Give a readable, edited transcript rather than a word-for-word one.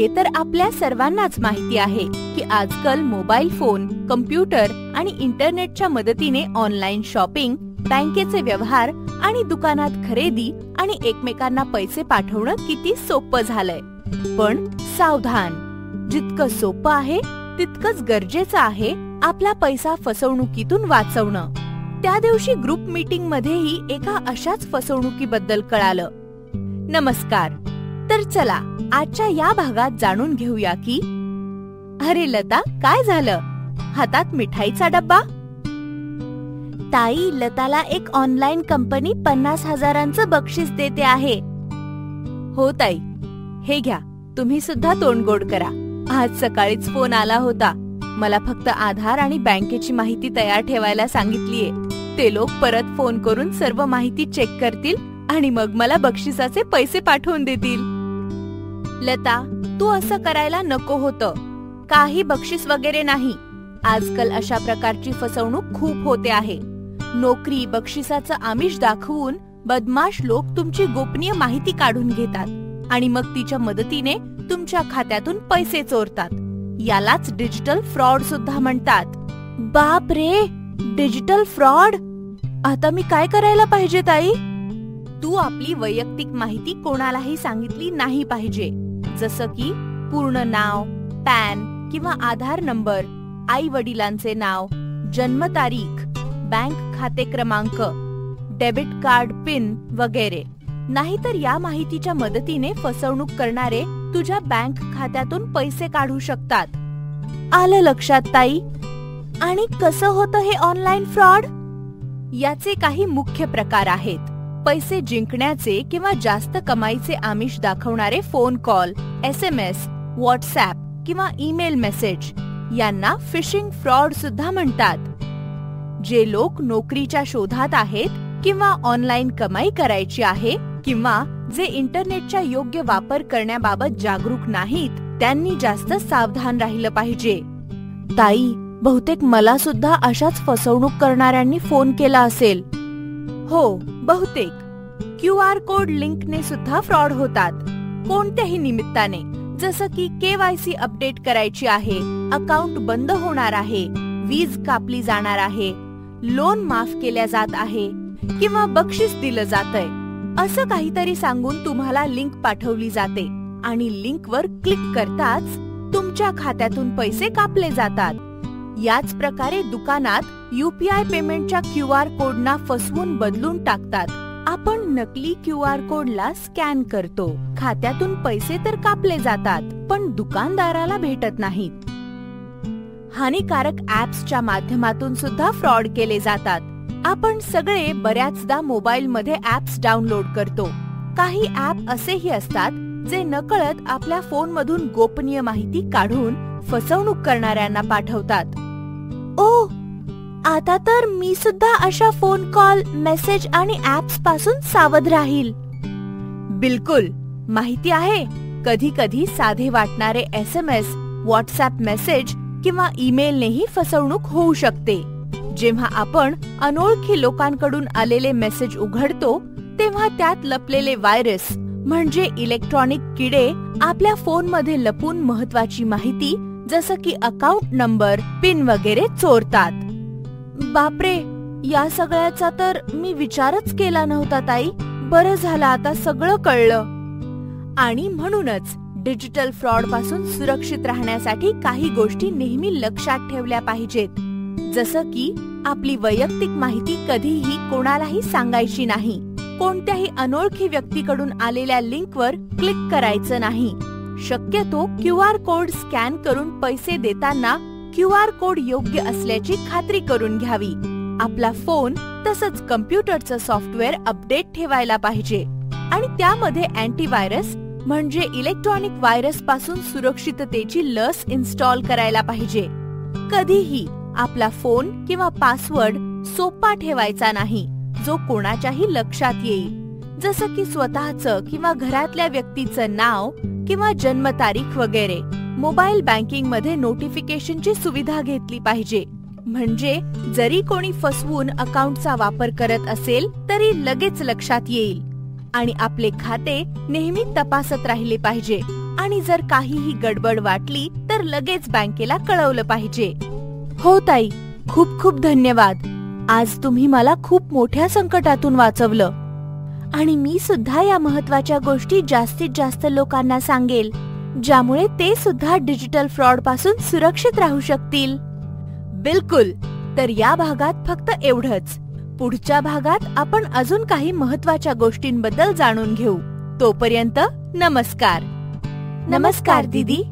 हे तर आपल्या सर्वांनाच माहिती आहे की आजकाल मोबाईल फोन, कम्प्युटर आणि इंटरनेटच्या मदतीने ऑनलाईन शॉपिंग, बँकेचे व्यवहार आणि दुकानात खरेदी आणि एकमेकांना पैसे पाठवणं किती सोपं झालंय. पण सावधान, जितकं सोपं आहे तितकंच गरजेचं आहे आपला पैसा फसवणुकीतून वाचवणं. त्या दिवशी ग्रुप मीटिंग मध्येही एका अशाच फसवणुकीबद्दल कळालं. नमस्कार. तर चला आजच्या या भागात जाणून घेऊया की अरे लता, काय झालं? हातात मिठाईचा डब्बा? ताई, लताला एक ऑनलाईन कंपनी 50,000चं बक्षीस देते आहे. हो ताई, हे घ्या, तुम्ही सुद्धा तोंड गोड करा. आज सकाळीच फोन आला होता. मला फक्त आधार आणि बँकेची माहिती तयार ठेवायला सांगितलीये. ते लोक परत फोन करून सर्व माहिती चेक करतील आणि मग मला बक्षिसाचे पैसे पाठवून देतील. लता, तू असं करायला नको होतं. काही बक्षीस वगैरे नाही. आजकाल अशा प्रकारची फसवणूक खूप होते आहे. नोकरी, बक्षिसाचं आमिष दाखवून बदमाश लोक तुमची गोपनीय माहिती काढून घेतात आणि मग तिच्या मदतीने तुमच्या खात्यातून पैसे चोरतात. यालाच डिजिटल फ्रॉड सुद्धा म्हणतात. बाप रे, डिजिटल फ्रॉड! आता मी काय करायला पाहिजे ताई? तू आपली वैयक्तिक माहिती कोणालाही सांगितली नाही पाहिजे. जसं की पूर्ण नाव, पॅन किंवा आधार नंबर, आई वडिलांचे नाव, जन्मतारीख, बँक खाते क्रमांक, डेबिट कार्ड पिन वगैरे. नाहीतर या माहितीच्या मदतीने फसवणूक करणारे तुझ्या बँक खात्यातून पैसे काढू शकतात. आलं लक्षात ताई? आणि कसं होतं हे ऑनलाईन फ्रॉड? याचे काही मुख्य प्रकार आहेत. पैसे जिंकण्याचे किंवा जास्त कमाईचे आमिष दाखवणारे फोन कॉल, SMS, व्हॉट्सॲप किंवा ईमेल मेसेज यांना फिशिंग फ्रॉड सुद्धा म्हणतात. जे लोक नोकरीच्या शोधात आहेत किंवा ऑनलाईन कमाई करायची आहे किंवा जे इंटरनेटचा योग्य वापर करण्याबाबत जागरूक नाहीत, त्यांनी जास्त सावधान राहिलं पाहिजे. ताई, बहुतेक मला सुद्धा अशाच फसवणूक करणाऱ्यांनी फोन केला असेल. हो, बहुतेक. QR कोड लिंकने सुद्धा फ्रॉड होतात. कोणत्याही निमित्ताने, जसं की KYC अपडेट करायची आहे, अकाउंट बंद होणार आहे, वीज कापली जाणार आहे, लोन माफ केल्या जात आहे किंवा बक्षीस दिलं जातंय, असं काहीतरी सांगून तुम्हाला लिंक पाठवली जाते आणि लिंकवर क्लिक करताच तुमच्या खात्यातून पैसे कापले जातात. याच प्रकारे दुकानात UPI पेमेंटच्या QR कोडना फसवून बदलून टाकतात. आपण नकली QR कोडला स्कॅन करतो. खात्यातून पैसे तर कापले जातात, पण दुकानदाराला भेटत नाहीत. हानिकारक ऍप्सच्या माध्यमातून सुद्धा फ्रॉड केले जातात. आपण सगळे बऱ्याचदा मोबाईलमध्ये ऍप्स डाउनलोड करतो. काही ऍप असेही असतात जे नकळत आपल्या फोनमधून गोपनीय माहिती काढून फसवणूक करणाऱ्यांना पाठवतात. ओ, आता तर मी सुद्धा अशा फोन कॉल, मेसेज आणि ऍप्स पासून सावध राहील. बिलकुल. माहिती आहे, कधी कधी साधे वाटणारे SMS, व्हॉट्सॲप मेसेज किंवा ईमेलनेही फसवणूक होऊ शकते. जेव्हा आपण अनोळखी लोकांकडून आलेले मेसेज उघडतो तेव्हा त्यात लपलेले व्हायरस म्हणजे इलेक्ट्रॉनिक किडे आपल्या फोनमध्ये लपून महत्वाची माहिती जसं की अकाउंट नंबर, पिन वगैरे चोरतात. बापरे, या सगळ्याचा तर मी विचारच केला नव्हता ताई. बरं झालं आता सगळं कळलं. आणि म्हणूनच डिजिटल फ्रॉड पासून सुरक्षित राहण्यासाठी काही गोष्टी नेहमी लक्षात ठेवल्या पाहिजेत. जसं की आपली वैयक्तिक माहिती कधीही कोणालाही सांगायची नाही. कोणत्याही अनोळखी व्यक्तीकडून आलेल्या लिंकवर क्लिक करायचं नाही. शक्यतो QR कोड स्कॅन करून पैसे देताना QR कोड योग्य असल्याची खात्री करून घ्यावी. आपला फोन तसंच कम्प्युटरचं सॉफ्टवेअर अपडेट ठेवायला पाहिजे आणि त्यामध्ये अँटीव्हायरस म्हणजे इलेक्ट्रॉनिक व्हायरस पासून सुरक्षिततेची लस इन्स्टॉल करायला पाहिजे. कधीही आपला फोन किंवा पासवर्ड सोपा ठेवायचा नाही जो कोणाच्याही लक्षात येईल. जसं की स्वतःचं किंवा घरातल्या व्यक्तीचं नाव किंवा जन्मतारीख वगैरे. मोबाईल बँकिंग मध्ये नोटिफिकेशनची सुविधा घेतली पाहिजे, म्हणजे जरी कोणी फसवून अकाउंटचा वापर करत असेल तरी लगेच लक्षात येईल. आणि आपले खाते नेहमी तपासत राहिले पाहिजे. आणि जर काहीही गडबड वाटली तर लगेच बँकेला कळवलं पाहिजे. हो ताई, खूप खूप धन्यवाद. आज तुम्ही मला खूप मोठ्या संकटातून वाचवलं. आणि मी सुद्धा या महत्त्वाच्या गोष्टी जास्तीत जास्त लोकांना सांगेल, ज्यामुळे ते सुद्धा डिजिटल फ्रॉड पासून सुरक्षित राहू शकतील. बिलकुल. तर या भागात फक्त एवढंच. पुढच्या भागात आपण अजून काही महत्त्वाच्या गोष्टींबद्दल जाणून घेऊ. तोपर्यंत नमस्कार. नमस्कार दीदी.